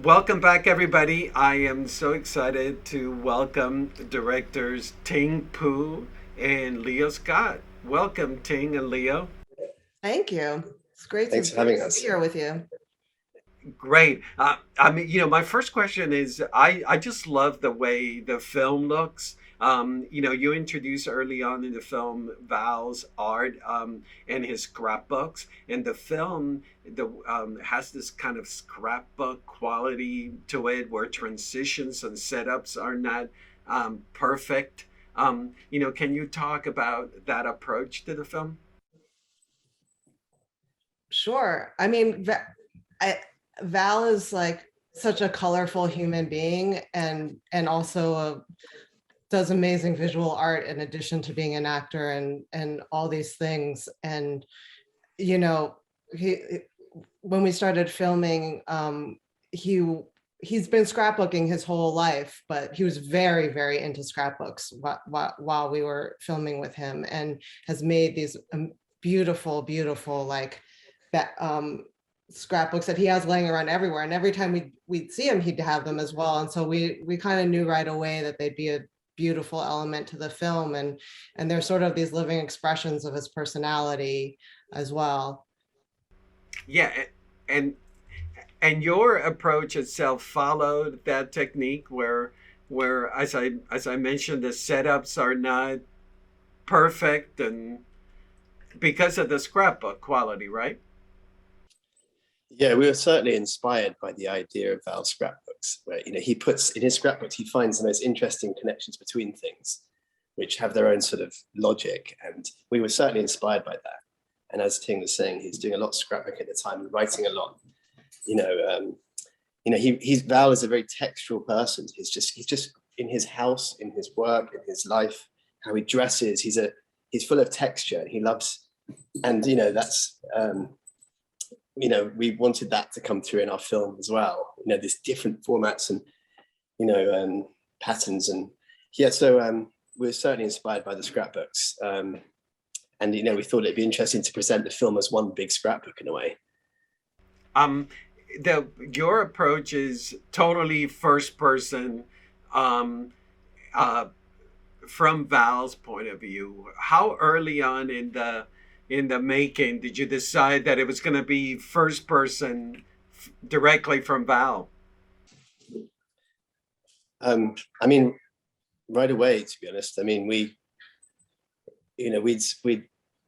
Welcome back, everybody. I am so excited to welcome directors Ting Poo and Leo Scott. Welcome, Ting and Leo. Thank you. It's great to Thanks for having be us. here with you. Great. I mean, my first question is I just love the way the film looks. You introduce early on in the film Val's art and his scrapbooks, and the film has this kind of scrapbook quality to it where transitions and setups are not perfect. Can you talk about that approach to the film? Sure. I, Val is like such a colorful human being and also does amazing visual art in addition to being an actor and all these things. And you know, he when we started filming, he he's been scrapbooking his whole life, but he was very, very into scrapbooks while we were filming with him, and has made these beautiful, beautiful scrapbooks that he has laying around everywhere. And every time we'd see him, he'd have them as well. And so we kind of knew right away that they'd be a beautiful element to the film, and they're sort of these living expressions of his personality as well. Yeah, and and your approach itself followed that technique where as I mentioned the setups are not perfect and because of the scrapbook quality, right? Yeah, we were certainly inspired by the idea of Val's scrapbooks, where he puts in his scrapbooks, he finds the most interesting connections between things, which have their own sort of logic, and we were certainly inspired by that. And as Ting was saying, he's doing a lot of scrapbook at the time and writing a lot. You know, he's Val is a very textual person. He's just in his house, in his work, in his life, how he dresses. He's full of texture, and he loves, and that's we wanted that to come through in our film as well. There's different formats and patterns, and yeah. So we were certainly inspired by the scrapbooks, and we thought it'd be interesting to present the film as one big scrapbook in a way. Um, the your approach is totally first person. Um, uh, from Val's point of view, how early on in the making did you decide that it was going to be first person directly from Val? I mean, right away, to be honest. I mean, we'd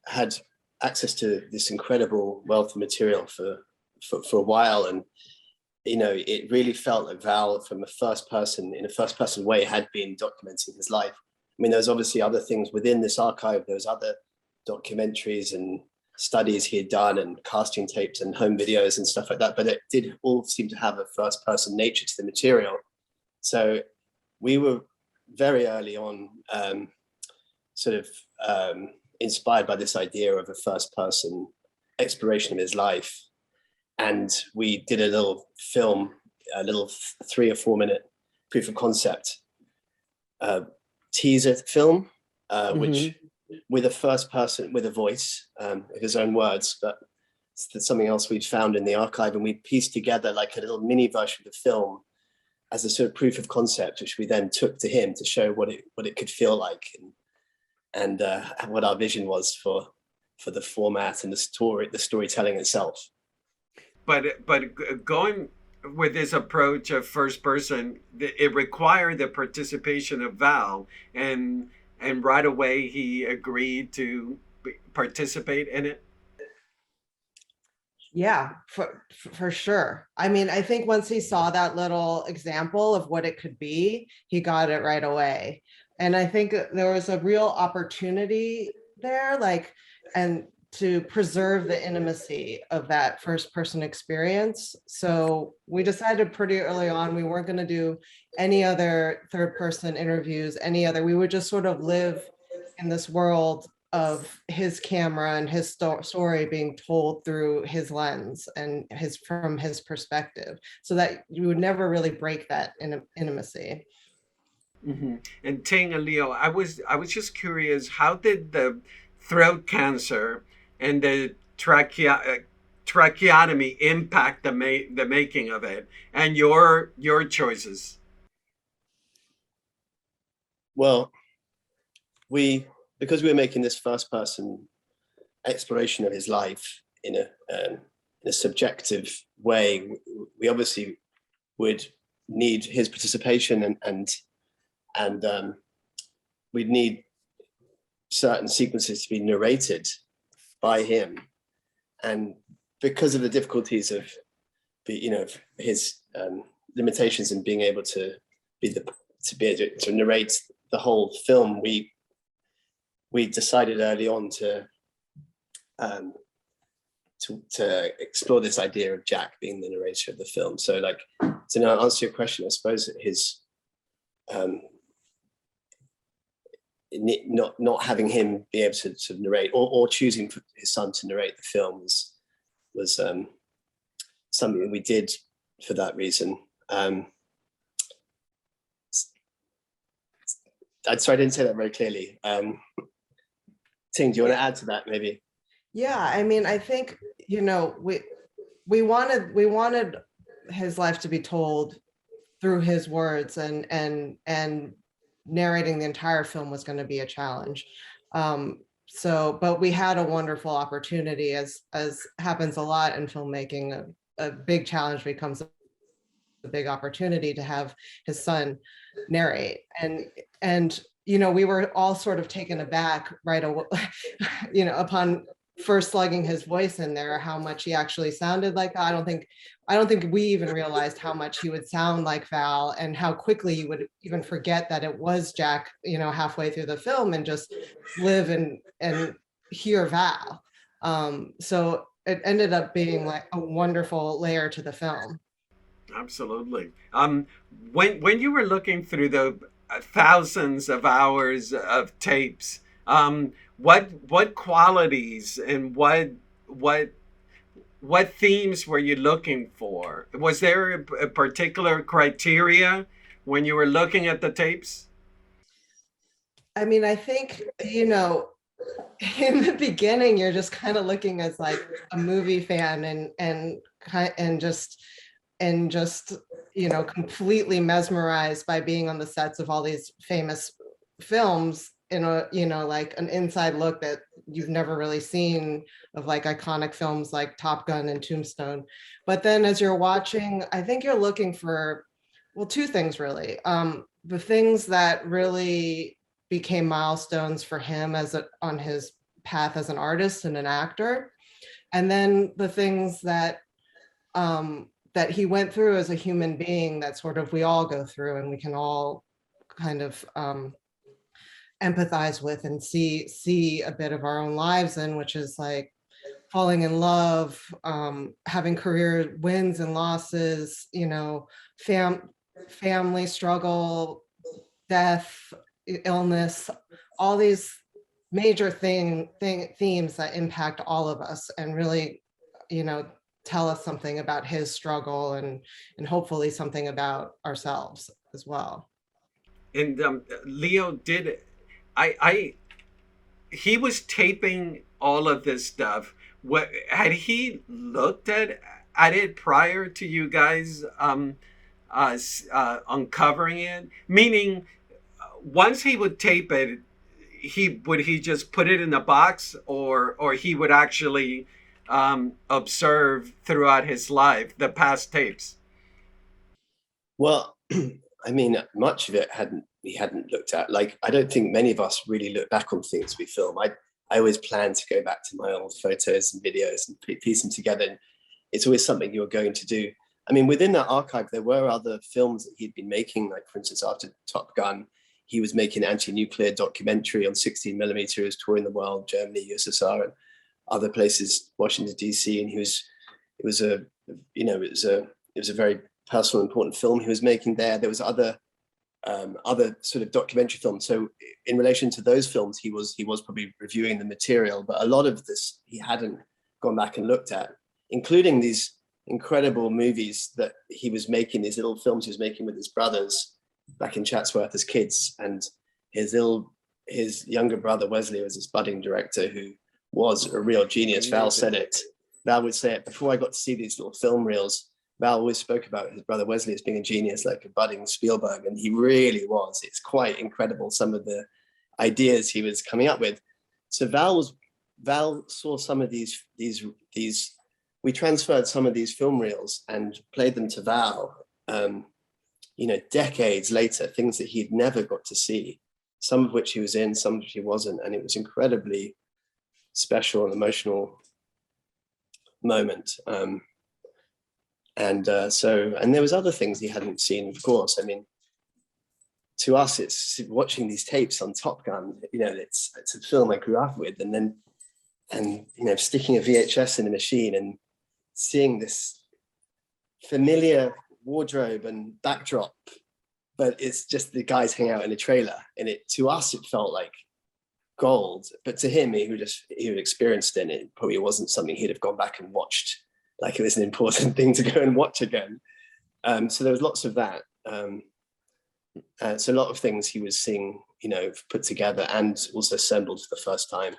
had access to this incredible wealth of material for a while, and it really felt like Val, from a first person, in a first person way, had been documenting his life. I mean, there's obviously other things within this archive. There's other documentaries and studies he had done, and casting tapes and home videos and stuff like that. But it did all seem to have a first person nature to the material. So we were very early on sort of inspired by this idea of a first person exploration of his life. And we did a little film, a little 3 or 4 minute proof of concept teaser film, which with a first person, with a voice of his own words, but it's something else we'd found in the archive, and we pieced together like a little mini version of the film as a sort of proof of concept, which we then took to him to show what it could feel like, and what our vision was for the format and the storytelling itself. But going with this approach of first person, it required the participation of Val, and right away he agreed to participate in it. Yeah, for sure. I mean, I think once he saw that little example of what it could be, he got it right away. And I think there was a real opportunity there, and to preserve the intimacy of that first person experience. So we decided pretty early on we weren't going to do any other third person interviews, we would just sort of live in this world of his camera and his story being told through his lens and from his perspective, so that you would never really break that intimacy. And Ting and Leo, I was just curious, how did the throat cancer and the tracheotomy impact the making of it and your choices? Well, because we were making this first person exploration of his life in a subjective way, we obviously would need his participation, and we'd need certain sequences to be narrated by him. And because of the difficulties of his limitations in being able to be able to narrate the whole film, we decided early on to explore this idea of Jack being the narrator of the film. So, like, to now answer your question, I suppose his not having him be able to narrate, or choosing his son to narrate the film was something that we did for that reason. Sorry, I didn't say that very clearly. Ting, do you want to add to that, maybe? Yeah, I mean, I think, we wanted his life to be told through his words, and narrating the entire film was going to be a challenge. But we had a wonderful opportunity, as happens a lot in filmmaking. A big challenge becomes a big opportunity to have his son narrate, and we were all sort of taken aback right away, upon first slugging his voice in there, how much he actually sounded like. I don't think we even realized how much he would sound like Val, and how quickly you would even forget that it was Jack, halfway through the film, and just live and hear Val. So it ended up being like a wonderful layer to the film. Absolutely. When you were looking through the thousands of hours of tapes, what qualities and what themes were you looking for? Was there a particular criteria when you were looking at the tapes? I mean, I think, in the beginning, you're just kind of looking as like a movie fan, and just completely mesmerized by being on the sets of all these famous films, in a like an inside look that you've never really seen, of like iconic films like Top Gun and Tombstone. But then as you're watching, I think you're looking for, well, two things really. The things that really became milestones for him on his path as an artist and an actor, and then the things that that he went through as a human being, that sort of we all go through, and we can all kind of empathize with and see a bit of our own lives in, which is like falling in love, having career wins and losses, family struggle, death, illness, all these major themes that impact all of us, and really, tell us something about his struggle, and hopefully something about ourselves as well. And Leo did, I he was taping all of this stuff. What had he looked at it prior to you guys uncovering it? Meaning, once he would tape it, he just put it in a box, or he would actually observe throughout his life the past tapes. Well, I mean, much of it he hadn't looked at. Like, I don't think many of us really look back on things we film. I always plan to go back to my old photos and videos and piece them together. And it's always something you're going to do. I mean, within that archive, there were other films that he'd been making. Like, for instance, after Top Gun, he was making an anti-nuclear documentary on 16 millimeter. He was touring the world, Germany, USSR, and other places, Washington DC. And it was a very personal, important film he was making there. There was other sort of documentary films. So in relation to those films, he was probably reviewing the material, but a lot of this he hadn't gone back and looked at, including these incredible movies that he was making, these little films he was making with his brothers back in Chatsworth as kids. And his younger brother Wesley was this budding director who was a real genius. Val said it. Val would say it before I got to see these little film reels. Val always spoke about his brother Wesley as being a genius, like a budding Spielberg, and he really was. It's quite incredible, some of the ideas he was coming up with. So Val saw some of these. We transferred some of these film reels and played them to Val. Decades later, things that he'd never got to see, some of which he was in, some of which he wasn't, and it was incredibly special and emotional moment. And there was other things he hadn't seen, of course. I mean, to us, it's watching these tapes on Top Gun. It's a film I grew up with, and sticking a VHS in a machine and seeing this familiar wardrobe and backdrop, but it's just the guys hang out in a trailer, and to us it felt like gold, but to him, he had experienced it, and it probably wasn't something he'd have gone back and watched like it was an important thing to go and watch again. So there was lots of that. So a lot of things he was seeing, put together and also assembled for the first time.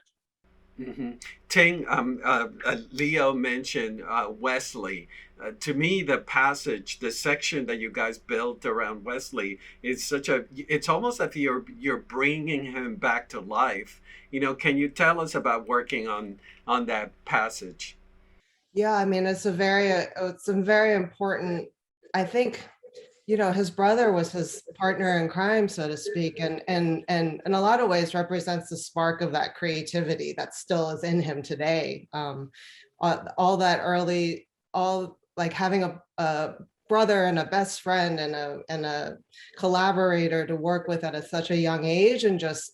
Mm-hmm. Ting, Leo mentioned Wesley. To me, the section that you guys built around Wesley is it's almost like you're bringing him back to life. Can you tell us about working on that passage? Yeah, I mean, it's a very important, I think, his brother was his partner in crime, so to speak, and in a lot of ways represents the spark of that creativity that still is in him today. All that early, like having a brother and a best friend and a collaborator to work with at such a young age, and just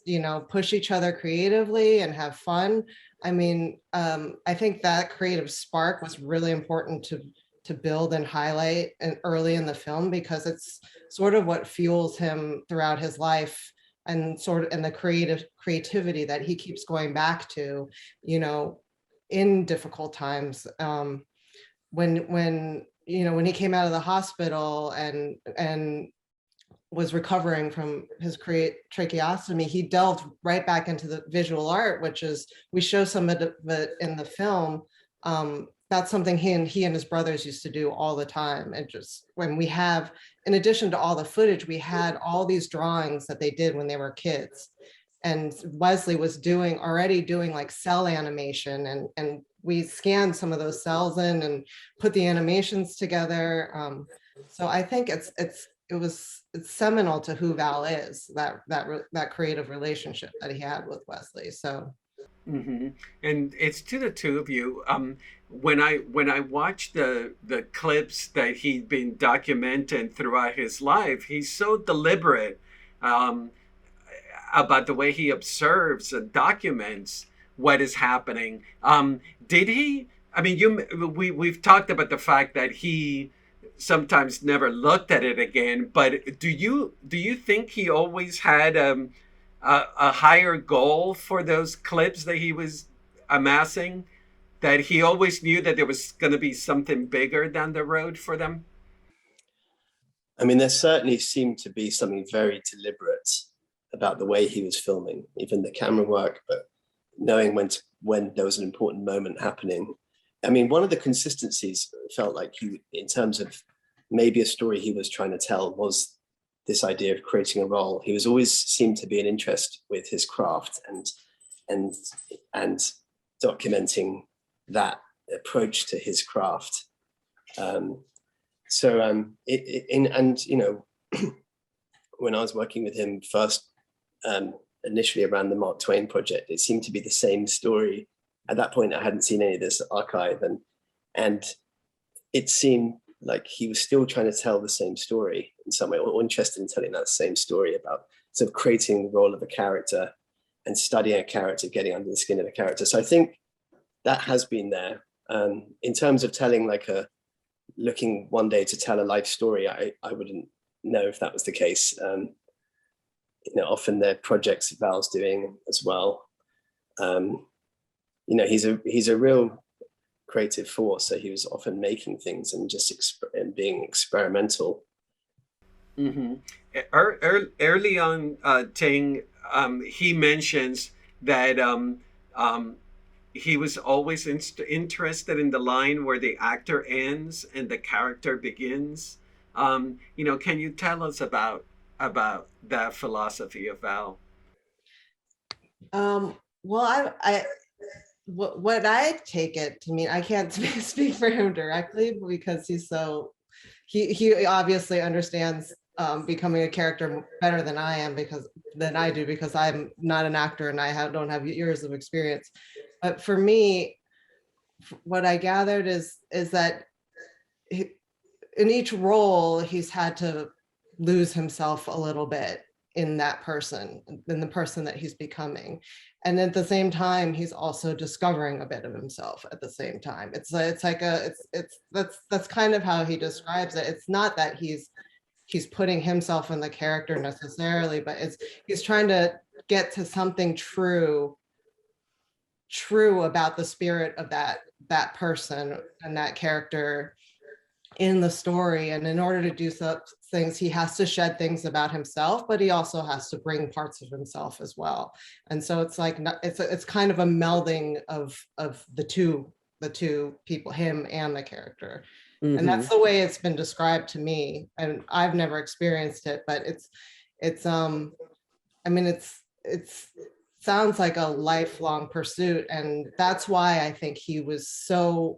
push each other creatively and have fun. I mean, I think that creative spark was really important to build and highlight and early in the film, because it's sort of what fuels him throughout his life, and the creativity that he keeps going back to, in difficult times. When he came out of the hospital and was recovering from his tracheostomy, he delved right back into the visual art, which is, we show some of it in the film. That's something he and his brothers used to do all the time. And just when we have, in addition to all the footage, we had all these drawings that they did when they were kids. And Wesley was already doing like cell animation, and we scanned some of those cells in and put the animations together. So I think it's seminal to who Val is, that creative relationship that he had with Wesley. So. Mm-hmm. And it's to the two of you. When I watch the clips that he'd been documenting throughout his life, he's so deliberate um, about the way he observes and documents what is happening. Did he? I mean, we've talked about the fact that he sometimes never looked at it again. But do you think he always had a higher goal for those clips that he was amassing? That he always knew that there was going to be something bigger down the road for them? I mean, there certainly seemed to be something very deliberate about the way he was filming, even the camera work, but knowing when there was an important moment happening. I mean, one of the consistencies felt like in terms of maybe a story he was trying to tell, was this idea of creating a role. He was always seemed to be an interest with his craft and documenting that approach to his craft. When I was working with him first, initially around the Mark Twain project, it seemed to be the same story. At that point, I hadn't seen any of this archive, and it seemed like he was still trying to tell the same story in some way, or interested in telling that same story about sort of creating the role of a character and studying a character, getting under the skin of a character. So I think that has been there. In terms of telling looking one day to tell a life story, I wouldn't know if that was the case. Often there are projects Val's doing as well. He's a real creative force, so he was often making things and just being experimental. Mm-hmm. Early on, Ting, he mentions that he was always interested in the line where the actor ends and the character begins. Can you tell us about that philosophy of Val? Well, what I take it to mean, I can't speak for him directly because he obviously understands becoming a character better than I do because I'm not an actor and don't have years of experience. But for me, what I gathered is that in each role he's had to lose himself a little bit in that person, in the person that he's becoming, and at the same time he's also discovering a bit of himself at the same time. That's kind of how he describes it. It's not that he's putting himself in the character necessarily, but he's trying to get to something true about the spirit of that person and that character in the story. And in order to do such things, he has to shed things about himself, but he also has to bring parts of himself as well. And so it's like it's kind of a melding of the two people, him and the character. And that's the way it's been described to me. And I've never experienced it, but it's sounds like a lifelong pursuit. And that's why I think he was so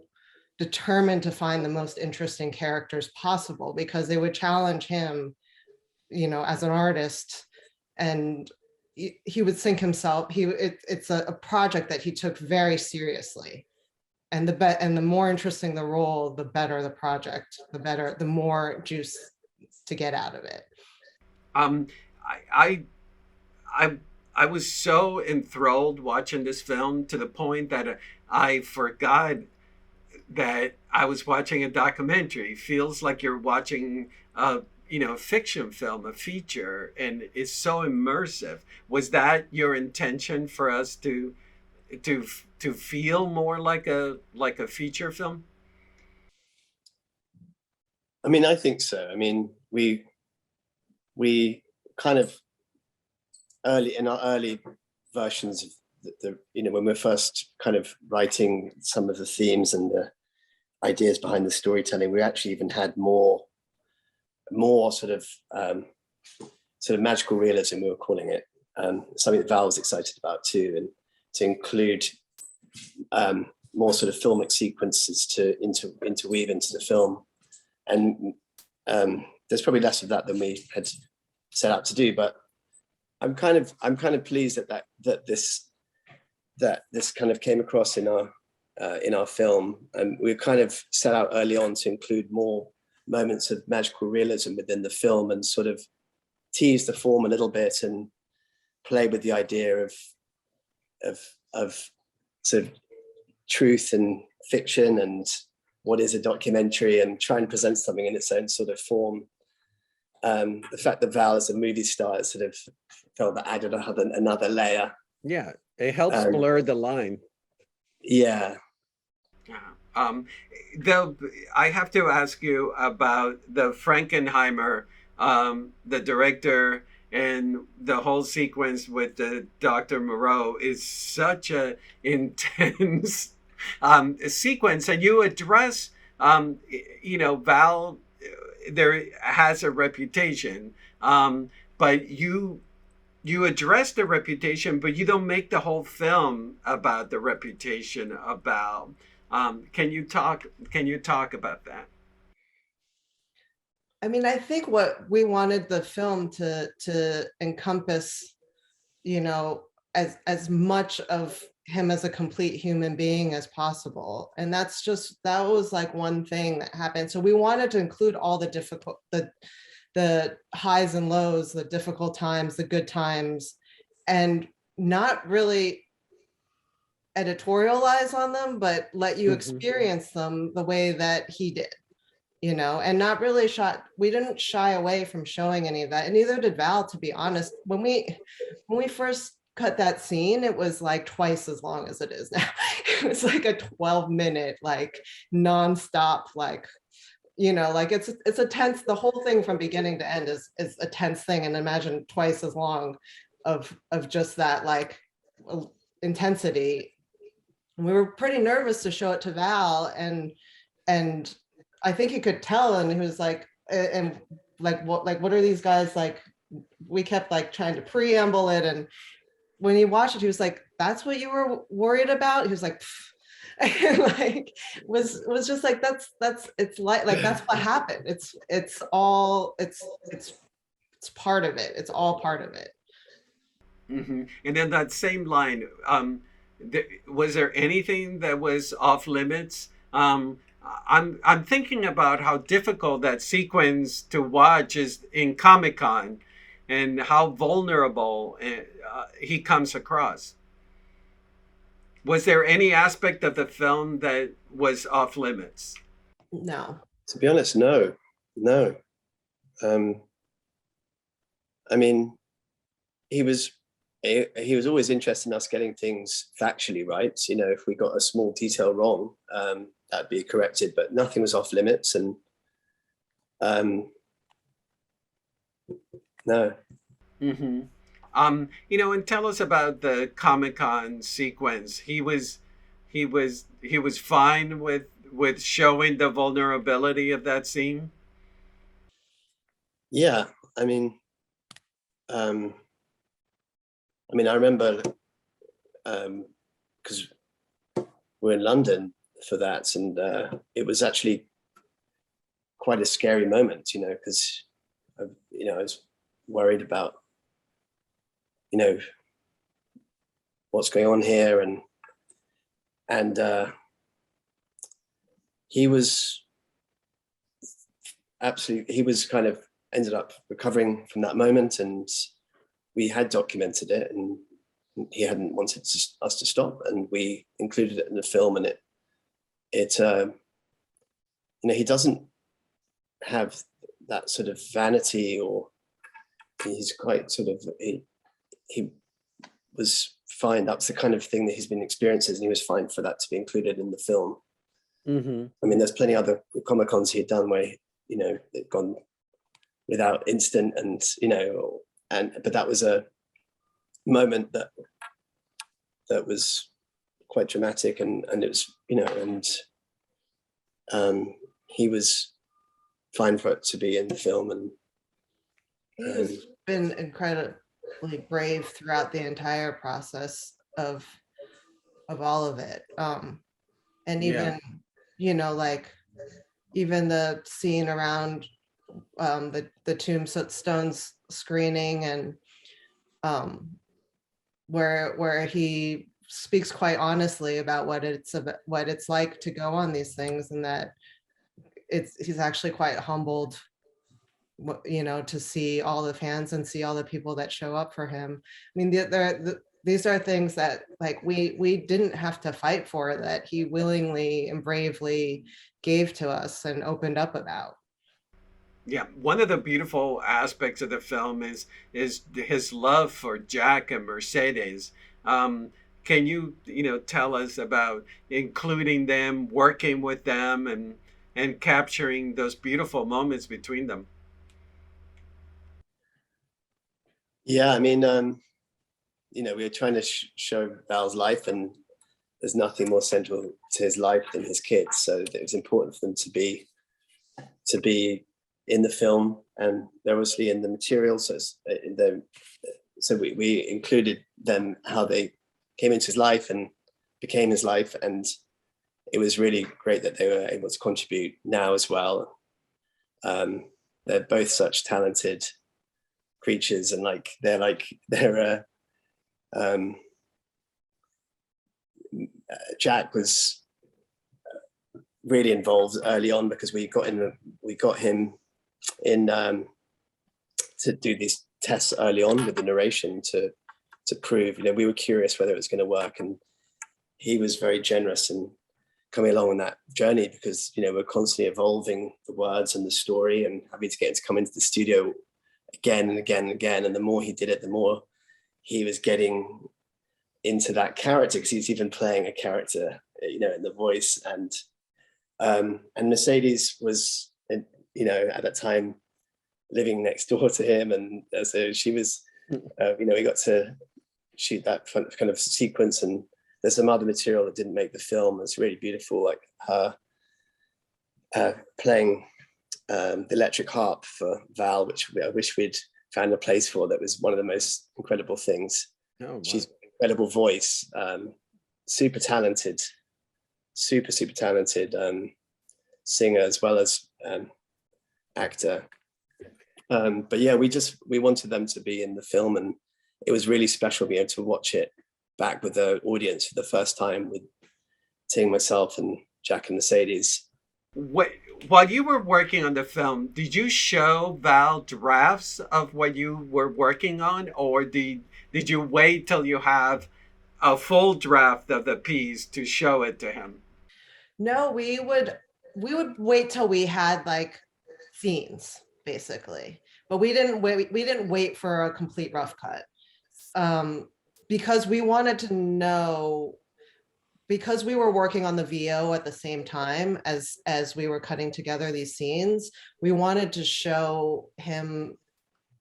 determined to find the most interesting characters possible, because they would challenge him, as an artist, and he would sink himself. It's a project that he took very seriously. And the more interesting the role, the better the project, the more juice to get out of it. Um, I, I, I was so enthralled watching this film to the point that I forgot that I was watching a documentary. Feels like you're watching a fiction film, a feature, and it's so immersive. Was that your intention for us to to feel more like a feature film? I mean, I think so. I mean, we kind of in our early versions of when we're first kind of writing some of the themes and the ideas behind the storytelling, we actually even had more sort of magical realism, we were calling it, something that Val was excited about too, and to include more sort of filmic sequences to interweave into the film. And there's probably less of that than we had set out to do, but I'm kind of pleased that this kind of came across in our film, and we kind of set out early on to include more moments of magical realism within the film, and sort of tease the form a little bit and play with the idea of sort of truth and fiction and what is a documentary, and try and present something in its own sort of form. The fact that Val is a movie star sort of felt that added another layer. Yeah, it helps blur the line. Yeah. Though I have to ask you about the Frankenheimer, the director, and the whole sequence with the Dr. Moreau is such a intense sequence, and you address, Val there has a reputation, but you address the reputation, but you don't make the whole film about the reputation of Val. Can you talk about that? I mean, I think what we wanted the film to encompass, as much of him as a complete human being as possible. And that was like one thing that happened. So we wanted to include all the highs and lows, the difficult times, the good times, and not really editorialize on them, but let you experience them the way that he did, and not really we didn't shy away from showing any of that. And neither did Val, to be honest. When we first cut that scene, it was like twice as long as it is now. It was like a 12-minute, like nonstop, like, like it's a tense, the whole thing from beginning to end is a tense thing. And imagine twice as long of just that, like, intensity And we were pretty nervous to show it to Val, and I think he could tell, and he was like, and like what are these guys like? We kept like trying to preamble it, and when he watched it, he was like, "That's what you were worried about?" He was like, and like was just like, that's it's like that's what happened. It's all it's part of it. It's all part of it. Hmm. And then that same line, was there anything that was off limits? I'm thinking about how difficult that sequence to watch is in Comic-Con, and how vulnerable he comes across. Was there any aspect of the film that was off limits? No. To be honest, no, no. Um, I mean, he was he was always interested in us getting things factually right. You know, if we got a small detail wrong, that'd be corrected, but nothing was off limits. And no. Mm-hmm. And tell us about the Comic-Con sequence. He was fine with showing the vulnerability of that scene. Yeah, I mean, I remember because we're in London for that, and it was actually quite a scary moment, because I was worried about what's going on here, and he was kind of ended up recovering from that moment, and we had documented it, and he hadn't wanted us to stop, and we included it in the film. And he doesn't have that sort of vanity, or he's quite sort of he was fine. That's the kind of thing that he's been experiencing, and he was fine for that to be included in the film. Mm-hmm. I mean, there's plenty other Comic-Cons he'd done where they'd gone without incident, and but that was a moment that was quite dramatic, and it was he was fine for it to be in the film. And He's been incredibly brave throughout the entire process of all of it. And even, like even the scene around the tombstones screening, and where he speaks quite honestly about what it's like to go on these things, and that he's actually quite humbled, to see all the fans and see all the people that show up for him. I mean, these are things that like we didn't have to fight for, that he willingly and bravely gave to us and opened up about. Yeah, one of the beautiful aspects of the film is his love for Jack and Mercedes. Can you tell us about including them, working with them, and capturing those beautiful moments between them? Yeah, I mean, we were trying to show Val's life, and there's nothing more central to his life than his kids. So it was important for them to be in the film, and they're obviously in the material. So we included them, how they came into his life and became his life, and it was really great that they were able to contribute now as well. They're both such talented creatures, and Jack was really involved early on, because we got him in to do these tests early on with the narration to prove, we were curious whether it was going to work, and he was very generous in coming along on that journey, because we're constantly evolving the words and the story, and having to get him to come into the studio again and again and again. And the more he did it, the more he was getting into that character, because he's even playing a character, in the voice. And Mercedes was, at that time living next door to him, and so she was, we got to shoot that kind of sequence, and there's some other material that didn't make the film that's really beautiful, like her playing the electric harp for Val, which I wish we'd found a place for. That was one of the most incredible things. Oh, wow. She's an incredible voice, super talented, super talented singer as well as actor. But yeah, we wanted them to be in the film, and it was really special being able to watch it back with the audience for the first time with Ting, myself, and Jack and Mercedes. While you were working on the film, did you show Val drafts of what you were working on, or did you wait till you have a full draft of the piece to show it to him? No, we would wait till we had like scenes basically, but we didn't wait for a complete rough cut, because we wanted to know, because we were working on the VO at the same time as we were cutting together these scenes. We wanted to show him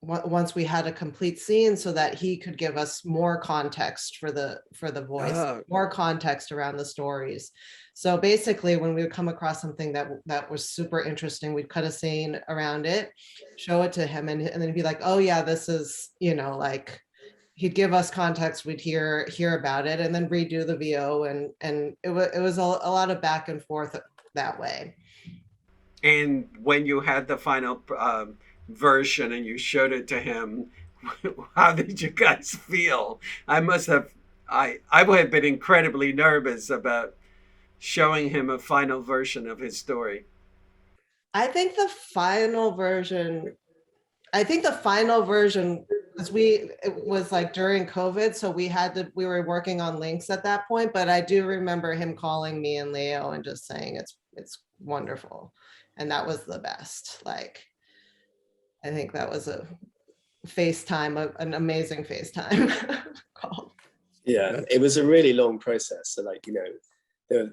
once we had a complete scene, so that he could give us more context for the voice, more context around the stories. So basically, when we would come across something that was super interesting, we'd cut a scene around it, show it to him, and then he'd be like, oh yeah, this is, like, he'd give us context, we'd hear about it, and then redo the VO, and it was a lot of back and forth that way. And when you had the final version and you showed it to him, how did you guys feel? I would have been incredibly nervous about showing him a final version of his story. I think the final version, because it was like during COVID, so we were working on links at that point, but I do remember him calling me and Leo and just saying it's wonderful. And that was the best. Like, I think that was an amazing FaceTime call. Yeah, it was a really long process. So like, I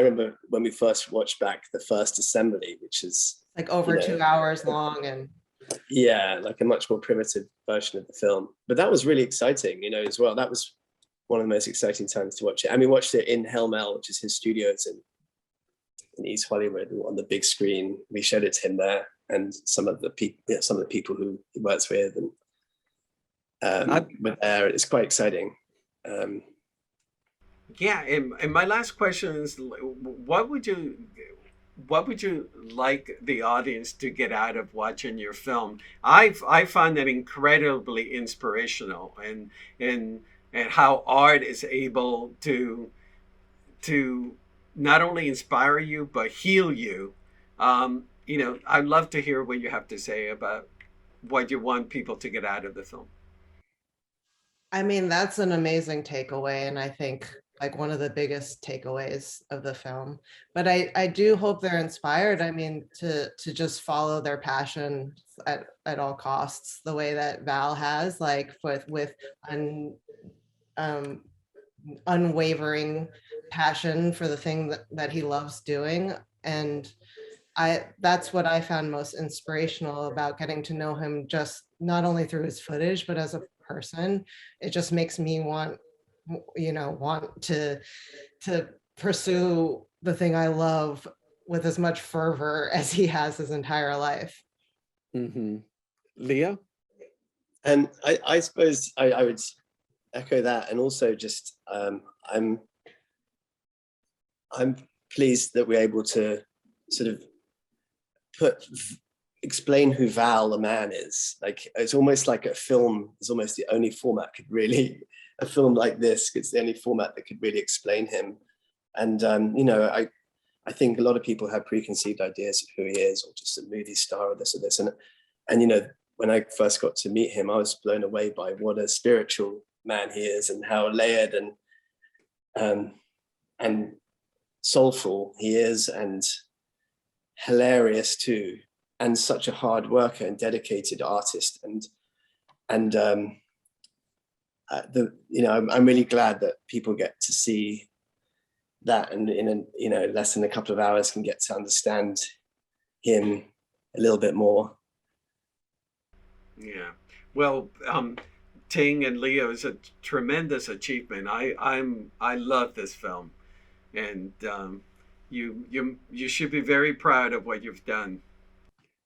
remember when we first watched back the first assembly, which is like over 2 hours long, and yeah, like a much more primitive version of the film. But that was really exciting, as well. That was one of the most exciting times to watch it. And we watched it in Hell Mel, which is his studios in East Hollywood, on the big screen. We showed it to him there, and some of the people who he works with, and were there. It's quite exciting. Yeah, and my last question is, what would you like the audience to get out of watching your film? I find that incredibly inspirational, and how art is able to not only inspire you but heal you. I'd love to hear what you have to say about what you want people to get out of the film. I mean, that's an amazing takeaway, and I think like one of the biggest takeaways of the film. But I do hope they're inspired. I mean, to just follow their passion at all costs, the way that Val has, like with unwavering passion for the thing that he loves doing. And that's what I found most inspirational about getting to know him, just not only through his footage, but as a person. It just makes me want to pursue the thing I love with as much fervor as he has his entire life. Mm-hmm. Leo? And I suppose I would echo that, and also just I'm pleased that we're able to sort of explain who Val the man is. Like, it's almost like a film is almost the only format a film like this, it's the only format that could really explain him. And I think a lot of people have preconceived ideas of who he is, or just a movie star, or this or this. And when I first got to meet him, I was blown away by what a spiritual man he is, and how layered and soulful he is, and hilarious too, and such a hard worker and dedicated artist. I'm really glad that people get to see that, and in less than a couple of hours can get to understand him a little bit more. Yeah. Well, Ting and Leo is a tremendous achievement. I love this film, and you should be very proud of what you've done.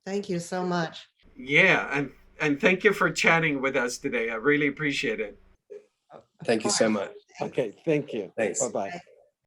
Thank you so much. Yeah, and thank you for chatting with us today. I really appreciate it. Of Thank you so course. much. Okay, thank you. Thanks. Bye-bye.